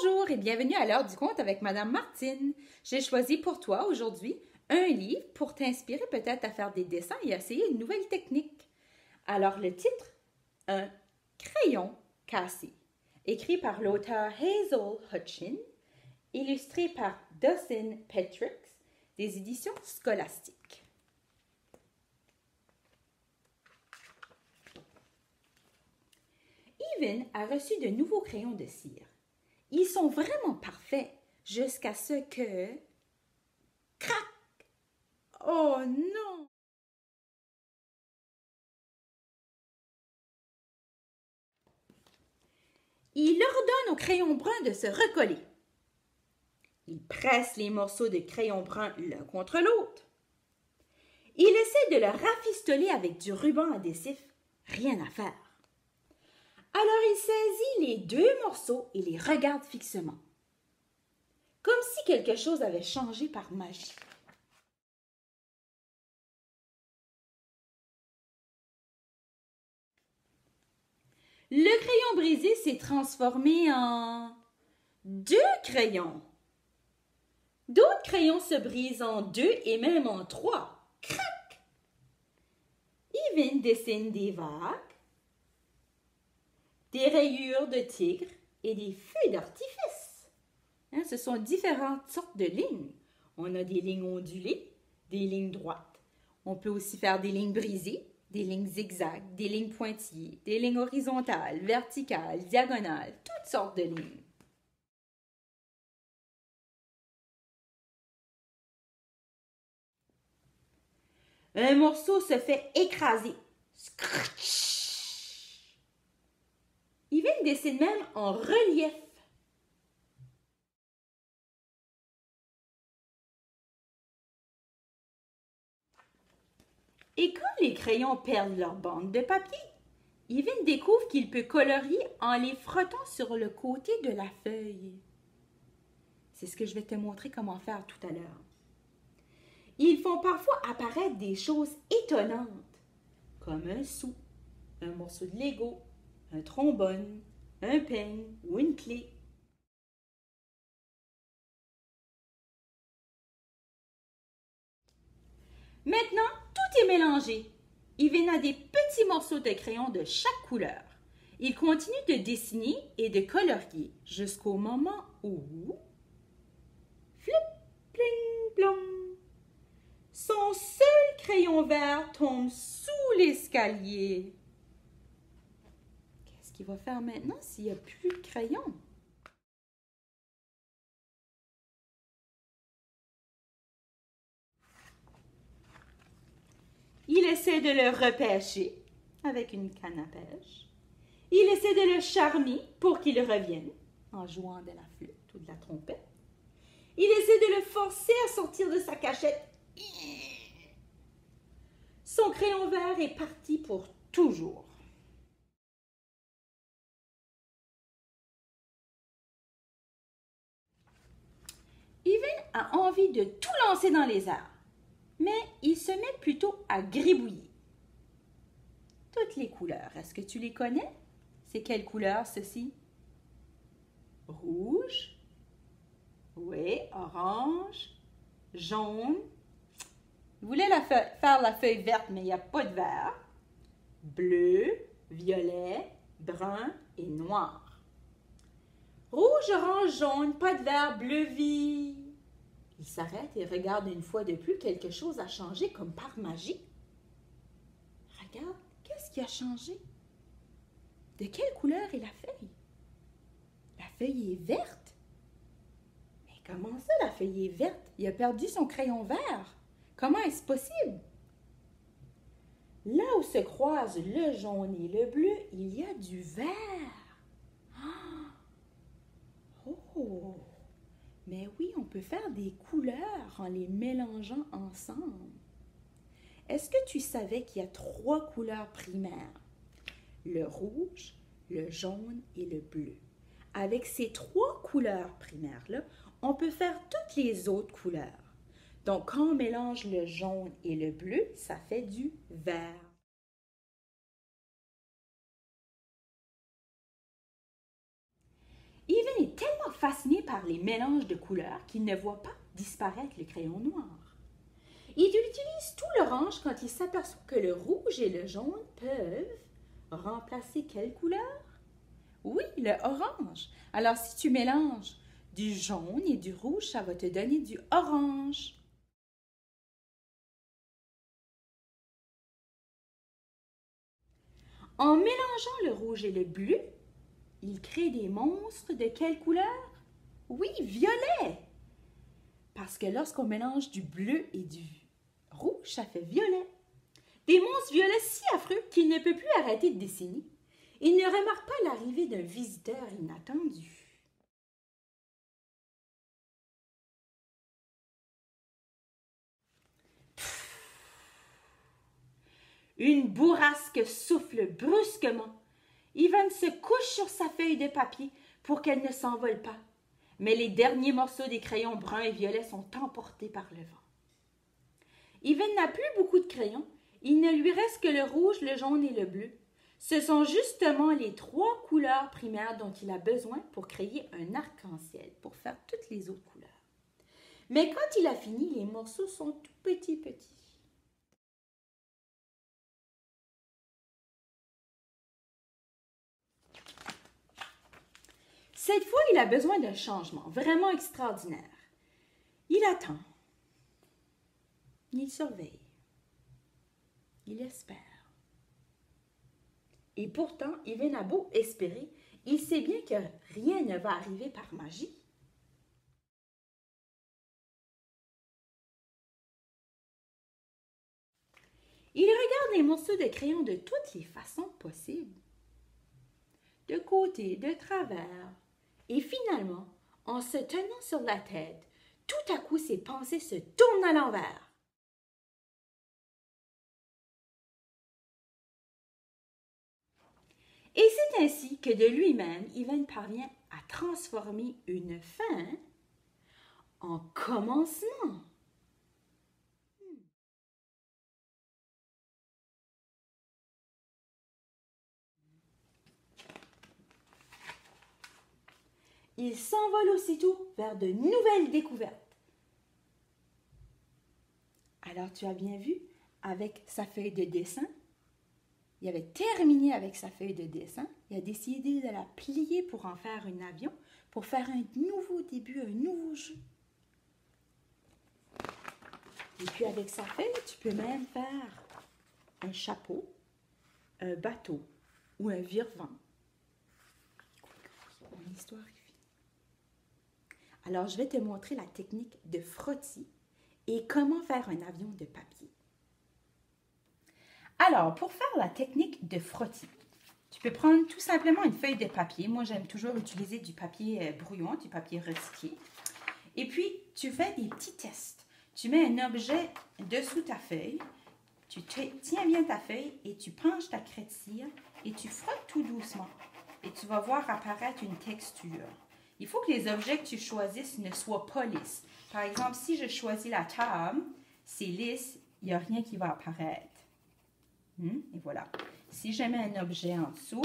Bonjour et bienvenue à l'heure du conte avec Madame Martine. J'ai choisi pour toi aujourd'hui un livre pour t'inspirer peut-être à faire des dessins et à essayer une nouvelle technique. Alors le titre, Un crayon cassé, écrit par l'auteur Hazel Hutchin, illustré par Dustin Petrix, des éditions Scolastiques. Evan a reçu de nouveaux crayons de cire. Ils sont vraiment parfaits jusqu'à ce que... Crac! Oh non! Il ordonne au crayon brun de se recoller. Il presse les morceaux de crayon brun l'un contre l'autre. Il essaie de le rafistoler avec du ruban adhésif. Rien à faire. Alors il saisit les deux morceaux et les regarde fixement. Comme si quelque chose avait changé par magie. Le crayon brisé s'est transformé en 2 crayons. D'autres crayons se brisent en 2 et même en 3. Crac! Evan dessine des vagues, des rayures de tigre et des feux d'artifice. Ce sont différentes sortes de lignes. On a des lignes ondulées, des lignes droites. On peut aussi faire des lignes brisées, des lignes zigzags, des lignes pointillées, des lignes horizontales, verticales, diagonales, toutes sortes de lignes. Un morceau se fait écraser. Scratch! Evan dessine même en relief. Et quand les crayons perdent leur bande de papier, Evan découvre qu'il peut colorier en les frottant sur le côté de la feuille. C'est ce que je vais te montrer comment faire tout à l'heure. Ils font parfois apparaître des choses étonnantes, comme un sou, un morceau de Lego, un trombone, un peigne ou une clé. Maintenant, tout est mélangé. Evan a des petits morceaux de crayon de chaque couleur. Il continue de dessiner et de colorier jusqu'au moment où... Flip, pling, plong! Son seul crayon vert tombe sous l'escalier. Qu'est-ce qu'il va faire maintenant s'il n'y a plus de crayon? Il essaie de le repêcher avec une canne à pêche. Il essaie de le charmer pour qu'il revienne en jouant de la flûte ou de la trompette. Il essaie de le forcer à sortir de sa cachette. Son crayon vert est parti pour toujours. Evan a envie de tout lancer dans les airs, mais il se met plutôt à gribouiller. Toutes les couleurs, est-ce que tu les connais? C'est quelle couleur, ceci? Rouge, oui, orange, jaune. Il voulait faire la feuille verte, mais il n'y a pas de vert. Bleu, violet, brun et noir. Rouge, orange, jaune, pas de vert, bleu, vie. Il s'arrête et regarde une fois de plus, quelque chose a changé comme par magie. Regarde, qu'est-ce qui a changé? De quelle couleur est la feuille? La feuille est verte. Mais comment ça, la feuille est verte? Il a perdu son crayon vert. Comment est-ce possible? Là où se croisent le jaune et le bleu, il y a du vert. Oh! Mais oui, on peut faire des couleurs en les mélangeant ensemble. Est-ce que tu savais qu'il y a 3 couleurs primaires? Le rouge, le jaune et le bleu. Avec ces 3 couleurs primaires-là, on peut faire toutes les autres couleurs. Donc, quand on mélange le jaune et le bleu, ça fait du vert. Evan est tellement fasciné par les mélanges de couleurs qu'il ne voit pas disparaître le crayon noir. Il utilise tout l'orange quand il s'aperçoit que le rouge et le jaune peuvent remplacer quelle couleur? Oui, le orange. Alors, si tu mélanges du jaune et du rouge, ça va te donner du orange. En mélangeant le rouge et le bleu, il crée des monstres de quelle couleur? Oui, violet. Parce que lorsqu'on mélange du bleu et du rouge, ça fait violet. Des monstres violets si affreux qu'il ne peut plus arrêter de dessiner. Il ne remarque pas l'arrivée d'un visiteur inattendu. Une bourrasque souffle brusquement. Ivan se couche sur sa feuille de papier pour qu'elle ne s'envole pas. Mais les derniers morceaux des crayons bruns et violets sont emportés par le vent. Ivan n'a plus beaucoup de crayons. Il ne lui reste que le rouge, le jaune et le bleu. Ce sont justement les 3 couleurs primaires dont il a besoin pour créer un arc-en-ciel, pour faire toutes les autres couleurs. Mais quand il a fini, les morceaux sont tout petits. Cette fois, il a besoin d'un changement vraiment extraordinaire. Il attend. Il surveille. Il espère. Et pourtant, Ivan a beau espérer, il sait bien que rien ne va arriver par magie. Il regarde les morceaux de crayon de toutes les façons possibles. De côté, de travers. Et finalement, en se tenant sur la tête, tout à coup ses pensées se tournent à l'envers. Et c'est ainsi que de lui-même, Ivan parvient à transformer une fin en commencement. Il s'envole aussitôt vers de nouvelles découvertes. Alors tu as bien vu, avec sa feuille de dessin, il avait terminé avec sa feuille de dessin, il a décidé de la plier pour en faire un avion, pour faire un nouveau début, un nouveau jeu. Et puis avec sa feuille, tu peux même faire un chapeau, un bateau ou un vire-vent. Mon histoire est finie. Alors, je vais te montrer la technique de frottis et comment faire un avion de papier. Alors, pour faire la technique de frottis, tu peux prendre tout simplement une feuille de papier. Moi, j'aime toujours utiliser du papier brouillon, du papier recyclé. Et puis, tu fais des petits tests. Tu mets un objet dessous ta feuille, tu tiens bien ta feuille et tu penches ta craie de cire et tu frottes tout doucement. Et tu vas voir apparaître une texture. Il faut que les objets que tu choisisses ne soient pas lisses. Par exemple, si je choisis la table, c'est lisse, il n'y a rien qui va apparaître. Et voilà. Si je mets un objet en dessous,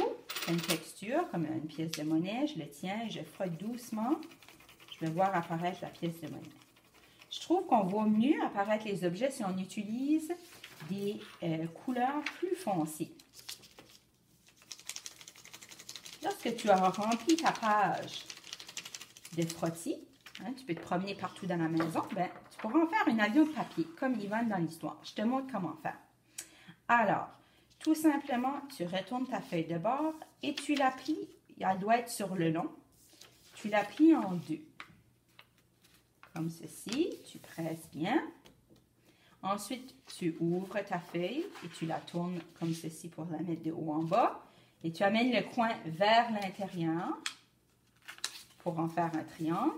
une texture, comme une pièce de monnaie, je le tiens et je frotte doucement, je vais voir apparaître la pièce de monnaie. Je trouve qu'on voit mieux apparaître les objets si on utilise des couleurs plus foncées. Lorsque tu auras rempli ta page de frottis, tu peux te promener partout dans la maison, tu pourras en faire un avion de papier, comme Ivan dans l'histoire. Je te montre comment faire. Alors, tout simplement, tu retournes ta feuille de bord et tu la plies, elle doit être sur le long, tu la plies en 2. Comme ceci, tu presses bien. Ensuite, tu ouvres ta feuille et tu la tournes comme ceci pour la mettre de haut en bas. Et tu amènes le coin vers l'intérieur pour en faire un triangle.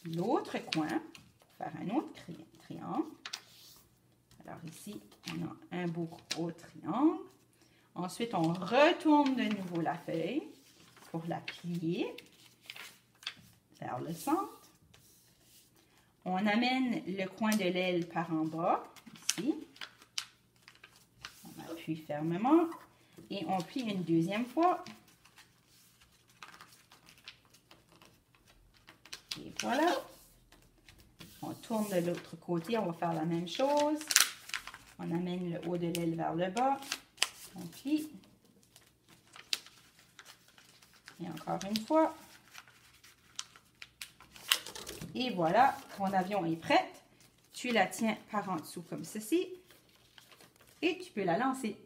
L'autre coin pour faire un autre triangle. Alors ici, on a un beau gros triangle. Ensuite, on retourne de nouveau la feuille pour la plier vers le centre. On amène le coin de l'aile par en bas, ici. On appuie fermement et on plie une deuxième fois. Voilà. On tourne de l'autre côté, on va faire la même chose. On amène le haut de l'aile vers le bas. On plie. Et encore une fois. Et voilà, ton avion est prête. Tu la tiens par en dessous comme ceci. Et tu peux la lancer.